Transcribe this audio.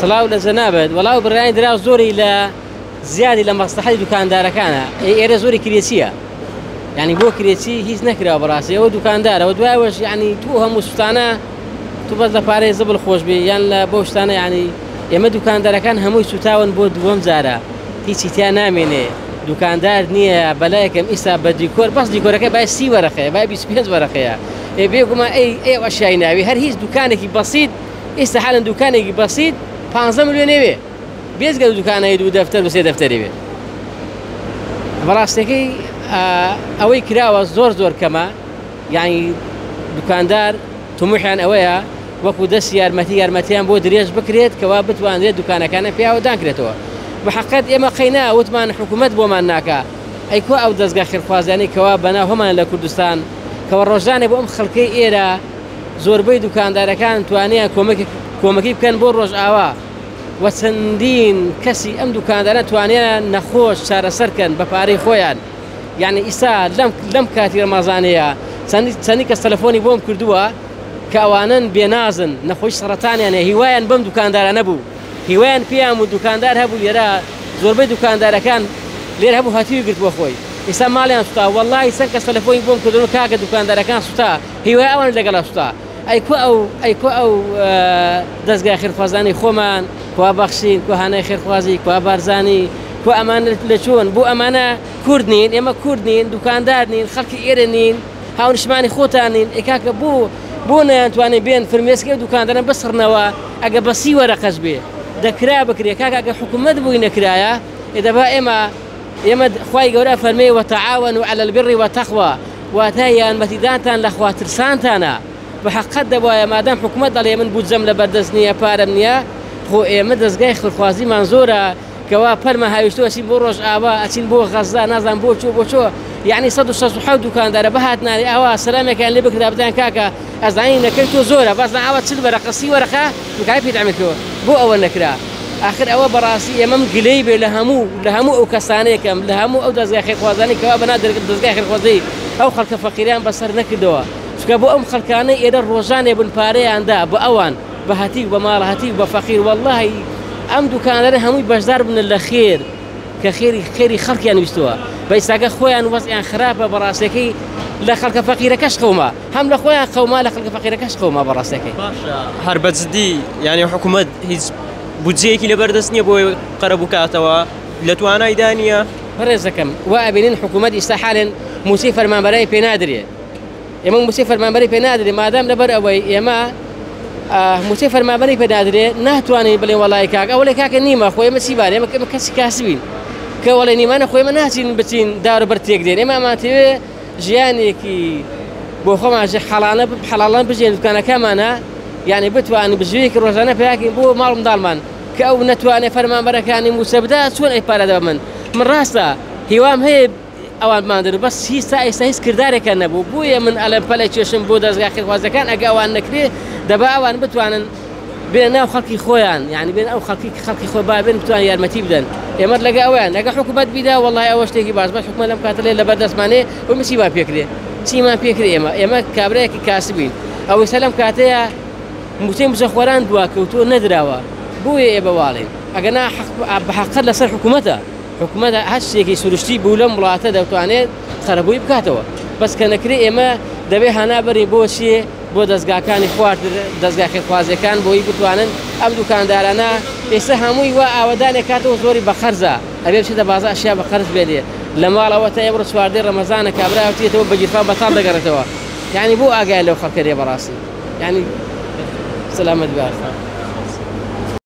سڵاو لە جەنابەت وەڵاو بڕیانی درا زۆری لە زیادی لە مەسلحەتی دوکاندارەکانە ئێرە زۆری کرێچیە یعنی بۆ کرێچی هیچ نەکراوە بەڕاستی ئەوە دوکاندارەوە دوایەوەش یعنی تو هەموو شتانە تو بەس لە پارەی زبل خۆش بێ یان لە بۆ شتانە یعنی ئێمە دوکاندارەکان هەمووی سوتاون بۆ دووەم جارە هیچی تیا نامێنێ دوکاندار نییە بەلایەکەم ئیستا بە دیکۆر بەس دیکۆرەکە باید 30 وەرەقەیە باید 25 وەرەقەیە بێگومان ئەی ئەشیای ناوی هەر هیچ دوکانێکی بەسیط ئێستا حالن دوکانێکی بەسیط 15 ملیۆنێ وێ بێزگە دوکانەی دوو دەفتەر بە سێ دەفتەری بێ بەڕاستەکەی ئەوەی کراوە زۆر کەمە یعنی دوکاندار تموحیان ئەوەیە وەکو دەست یارمەتیان بۆ درێژ بکرێت کەوا بتوانرێت دوکانەکانە پێیاوە دانکرێتەوە بەحەقەت ئێمە قەینا وتمان حکوومەت بۆمان ناکە ئەیکۆ ئەو دەستگا خێرخوازیانەی کەوا بەناو هەمان لە کوردستان کەوە ڕۆژانێ بۆ ئەم خەڵکەی ئێرە زۆربەی دوکاندارەکان توانیان کۆمەکی بکەن بۆ ڕۆژ ئاوا و چەندین کەسی ئەم دوکاندارە توانیان نەخۆش چارەسەرکەن بە پارەی خۆیان یعنی ئیسا لەم کاتی ڕەمەزانەیە چەندی کەس تەلەفۆنی بۆم کردووە کە ئەوانن بێنازن نەخۆش سەرەتانیانە هیوایان بەم دوکاندارە نەبوو هیوایان پێیان و دوکاندار هەبوو لێرە زۆربەی دوکاندارەکان لێرە هەبوو هاتیوی گرت بۆ خۆی ئێستا ماڵیان سوتا وەڵڵی چەند کەس تەلەفۆنی بۆم کردن کاکە دوکاندارەکان سوتا هیوای ئەوان لەگەڵا سوتا ئەیکۆ ئەو دەستگای خێرخوازانی خۆمان کوا بەخشین کۆ هانای خێرخوازی کوا بارزانی کۆ ئەمان لە چۆن بۆ ئەمانە کورد نین ئێمە کورد نین دوکاندار نین خەڵکی ئێرە نین هاونشمانی خۆتان نین ئێکاکە بۆ نەیانتوانێ بێن فرمێسکە دوکاندارن بسڕنەوە ئەگە بە 30 وەرەقەش بێ دەکرا بکرێ کاکە ئەگە حکوومەت بووی نەکرایە ئێدەبا ئێمە خوای گەورە فەرمێ وتەعاونوا عەلى البر والتقوى واتە یارمەتیدانتان لە خواترسانتانە بەحەقەت دەبایە مادام حکوومەت دەڵێ من بودجەم لە بەردەست نییە پارەم نییە خۆ ئێمە دەستگای خێرخوازیمان زۆرە کەوا پەرمە هاویشتوە ئەچین بۆ ڕۆژ ئاوا ئەچین بۆ غەزا نازان بۆ چۆ یعنی 167 دوکاندارە بەهاتنانی ئاوا سەلامێکیان لێ بکرا بتیان کاکە ئەزانی نەکەی تۆ زۆرە بەس ئاوا 40 وەرەقە 30 وەرەقە دوکای پێدامێتەوە بۆ ئەوە نەکرا آخر ئەوە بەڕاستی ئێمەم گلەی بێ لە هەموو ئەو کەسانێکم لە هەموو ئەو دەستگای خێرخوازانی کەوا بەنا دەستگای خێرخوازی ئەو خەڵکە فەقیریان بەسەر نەکردەوە چکە بۆ ئەم خەڵکانەی ئێرە ڕۆژانێ بن پارەیاندا بە ئەوان بە هەتیک بە ماڵە هەتیک بە فەقیر وەڵڵاهی ئەم دوکانەرە هەمووی بەشدار بنن لە خێر کە خێری خەڵکیان ویستووە بە ئیساگە خۆیان وەزعیان خراپە بەڕاستەکەی لە خەڵکە فەقیرەکەش قەوما هەم لە خۆیان قەوما لە خەڵکە فەقیرەکەش قەوما بەڕاستەکەی باشە هەر بەجددی یعنی حکوومەت هیچ بودجەیەکی لەبەردەست نییە بۆی قەرە بکاتەوە لە توانای دانیە بەڕێزەکەم وا ئەبینین حکوومەت ئیستا حالێن موسی فەرمانبەرەی پێ نادرێ ئێمە موسی فەرمانبەری پێ نادرێ مادام لەبەر ئەوەی ئێمە موسی فەرمانبەری پێ نادرێ ناتوانین بڵێن وەڵای کاک ئەوڵێ کاکە نیمە خۆی ئێمە چی بارێ ئێمە کەسی کاسبین کە وەڵێ نیمانە خۆی ئێمە ناچین بچین داوەبەر تێک دێن ئێمە ئەمانتەوێ ژیانێکی بۆ خۆمان حەڵاڵان بژێن دوکانەکەمانە یعنی بتوانین بژوەیەکی ڕۆژانە پیاکەین بۆ ماڵ منداڵمان کە ئەو نەتوانێت فەرمانبەرەکانی موسە بدا چۆن ئەی پارەدەوە من ڕاستە هیوام هەیە ئەوان مادر بەس ئێستا هیچ کردارێکە نەبوو بووە من ئەلەم پەلە کێشم بۆ دەستگای خێرخوازەکان ئەگە ئەوان نەکرێ دەبا ئەوان بتوانن بێن ناو خەڵکی خۆیان یعنی بێن ئەو خەڵکی خۆی با بێن بتوان یارمەتی بدەن ئێمە لەگە ئەویان ئەگە حکوومەت بیدا وەڵای ئەوە شتێکی باش حکوومەت لەم کاتە لێ لەبەردەستمانێ و چیمان پێکرێ چیمان پێکرێ ئێمە کابرایەکی کاسبین ئەوەی سەلەم کاتەیە موسەی مزەخۆران دوا کەوتۆ نەدراوە بۆیە ئێ بەواڵین ئەگەنا بەحەقەت لەسەر حکوومەتە حکوومەتە هەر شتێکی سروشتی بوو لەم وڵاتە دەتوانێت خەرەبووی بکاتەوە بەس کە نەکرێ ئێمە دەبێ هەنابەری بۆ چیە بۆ دەستگاکانی خوارد دەستگا خێرخوازەکان بۆی بتوانن ئەم دوکاندارانە ئێستا هەمووی وا ئاوەدانێک کاتەوە زۆری بە خەرزە ئەبێ بچێتە بازاڕ ئەشیا بە خەرز بێنێ لە ماڵەوە تا ئێمڕۆ چواردەی ڕەمەزانە کابراوەتێتەوە بە گیرفان بەتاڵ دەگەڕێتەوە یعنی بۆ ئاگای لەو خەڵکە لێ بەڕاستی یعنی سەلامەت باشە